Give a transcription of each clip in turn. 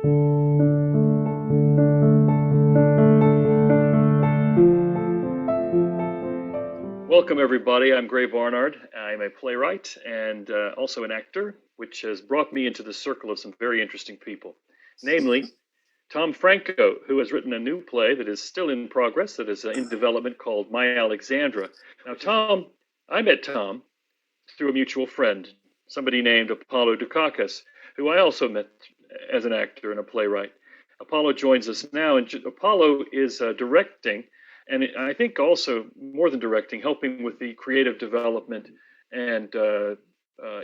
Welcome, everybody. I'm Gray Barnard. I'm a playwright and also an actor, which has brought me into the circle of some very interesting people, namely Tom Franco, who has written a new play that is still in progress, that is in development, called My Alexandra. Now, I met Tom through a mutual friend, somebody named Apollo Dukakis, who I also met as an actor and a playwright. Apollo joins us now, and Apollo is directing, and I think also more than directing, helping with the creative development and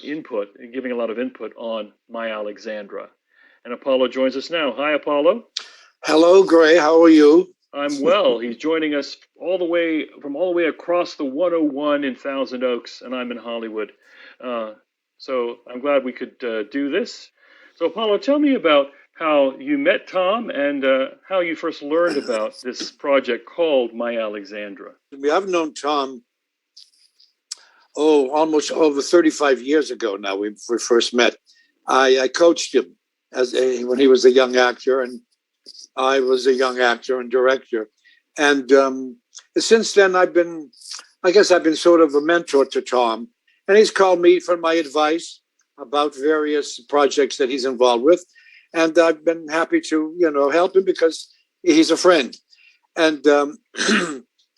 input, and giving a lot of input on My Alexandra. And Apollo joins us now. Hi, Apollo. Hello, Gray. How are you? I'm well. He's joining us all the way across the 101 in Thousand Oaks, and I'm in Hollywood. So I'm glad we could do this. So Apollo, tell me about how you met Tom and how you first learned about this project called My Alexandra. I've known Tom, almost over 35 years ago now. We first met. I coached him when he was a young actor, and I was a young actor and director. And since then, I've been sort of a mentor to Tom. And he's called me for my advice about various projects that he's involved with. And I've been happy to, help him because he's a friend. And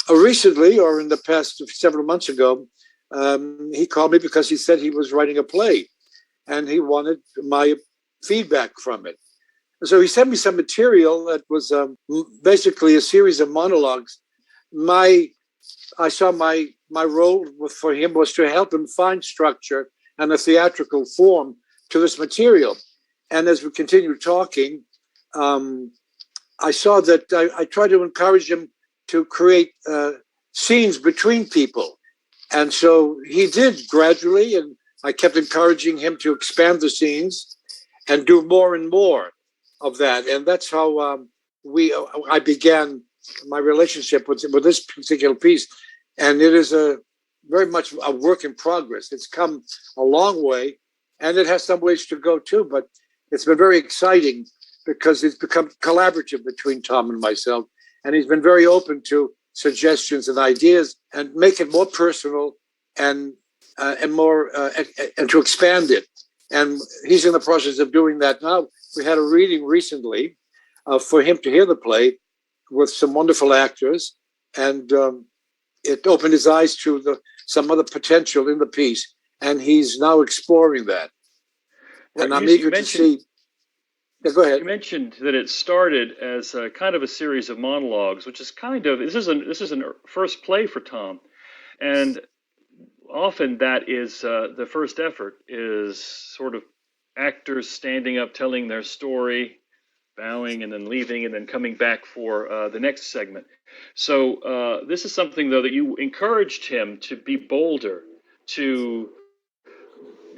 recently, or in the past several months ago, he called me because he said he was writing a play and he wanted my feedback from it. So he sent me some material that was basically a series of monologues. I saw my role for him was to help him find structure and a theatrical form to this material. And as we continued talking, I saw that I tried to encourage him to create scenes between people. And so he did gradually, and I kept encouraging him to expand the scenes and do more and more of that. And that's how I began my relationship with this particular piece. And it is very much a work in progress. It's come a long way, and it has some ways to go too, but it's been very exciting because it's become collaborative between Tom and myself. And he's been very open to suggestions and ideas and make it more personal and more and to expand it. And he's in the process of doing that now. We had a reading recently for him to hear the play with some wonderful actors, and it opened his eyes to some other potential in the piece, and he's now exploring that. Right. And I'm eager to see. Yeah, go ahead. You mentioned that it started as a kind of a series of monologues, which is this is a first play for Tom, and often that is the first effort is sort of actors standing up, telling their story, bowing, and then leaving, and then coming back for the next segment. So this is something, though, that you encouraged him to be bolder, to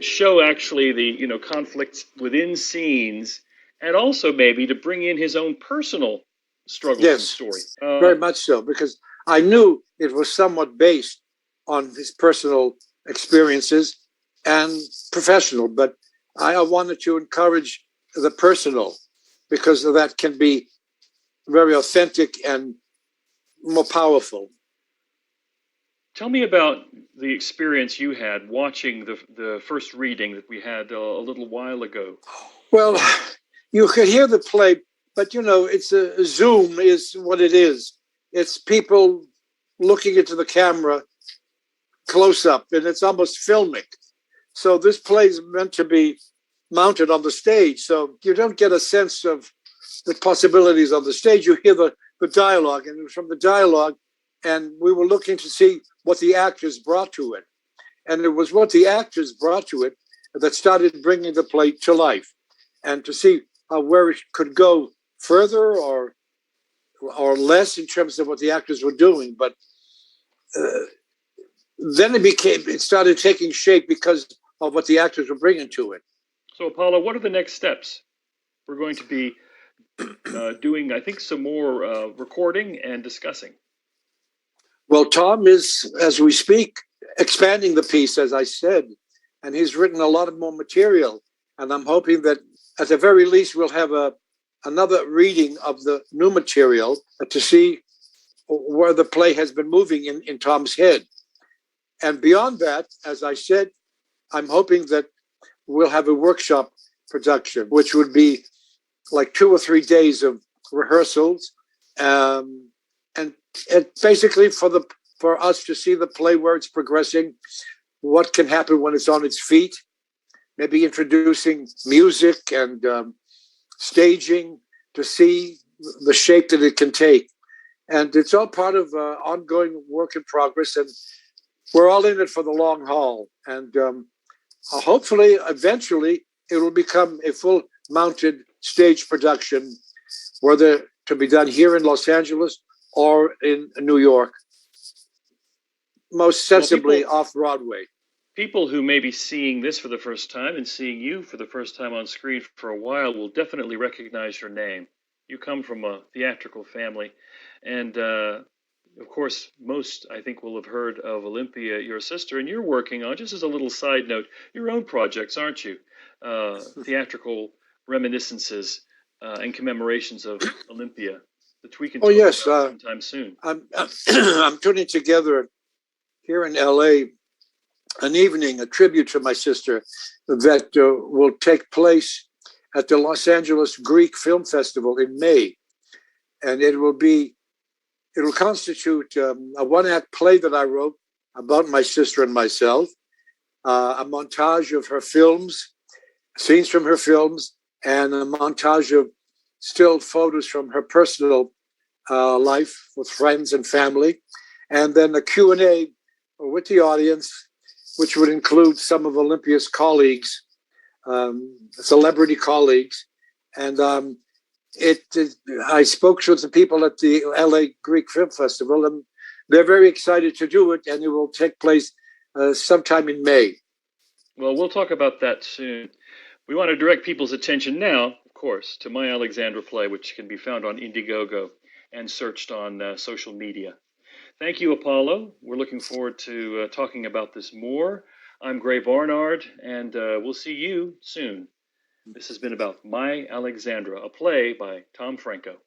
show actually the conflicts within scenes, and also maybe to bring in his own personal struggles and story. Very much so, because I knew it was somewhat based on his personal experiences and professional, but I wanted to encourage the personal because that can be very authentic and more powerful. Tell me about the experience you had watching the first reading that we had a little while ago. Well, you could hear the play, but it's a Zoom is what it is. It's people looking into the camera close up, and it's almost filmic. So this play is meant to be mounted on the stage. So you don't get a sense of the possibilities on the stage. You hear the dialogue, and it was from the dialogue, and we were looking to see what the actors brought to it. And it was what the actors brought to it that started bringing the play to life, and to see where it could go further or less in terms of what the actors were doing. But then it started taking shape because of what the actors were bringing to it. So, Apollo, what are the next steps? We're going to be doing, I think, some more recording and discussing. Well, Tom is, as we speak, expanding the piece, as I said, and he's written a lot of more material. And I'm hoping that at the very least, we'll have a another reading of the new material to see where the play has been moving in Tom's head. And beyond that, as I said, I'm hoping that we'll have a workshop production, which would be like 2 or 3 days of rehearsals, and basically for us to see the play where it's progressing, what can happen when it's on its feet, maybe introducing music and staging to see the shape that it can take. And it's all part of ongoing work in progress, and we're all in it for the long haul. And hopefully, eventually, it will become a full mounted stage production, whether to be done here in Los Angeles or in New York, most sensibly off Broadway. People who may be seeing this for the first time and seeing you for the first time on screen for a while will definitely recognize your name. You come from a theatrical family, and of course, most I think will have heard of Olympia, your sister, and you're working on, just as a little side note, your own projects, aren't you? Theatrical reminiscences and commemorations of Olympia that we can talk about sometime soon. I'm putting together here in LA an evening, a tribute to my sister that will take place at the Los Angeles Greek Film Festival in May. And it'll constitute a one-act play that I wrote about my sister and myself, a montage of her films, scenes from her films, and a montage of still photos from her personal life with friends and family, and then a Q&A with the audience, which would include some of Olympia's colleagues, celebrity colleagues. And I spoke to the people at the LA Greek Film Festival, and they're very excited to do it, and it will take place sometime in May. Well, we'll talk about that soon. We want to direct people's attention now, of course, to My Alexandra play, which can be found on Indiegogo and searched on social media. Thank you, Apollo. We're looking forward to talking about this more. I'm Gray Barnard, and we'll see you soon. This has been about My Alexandra, a play by Tom Franco.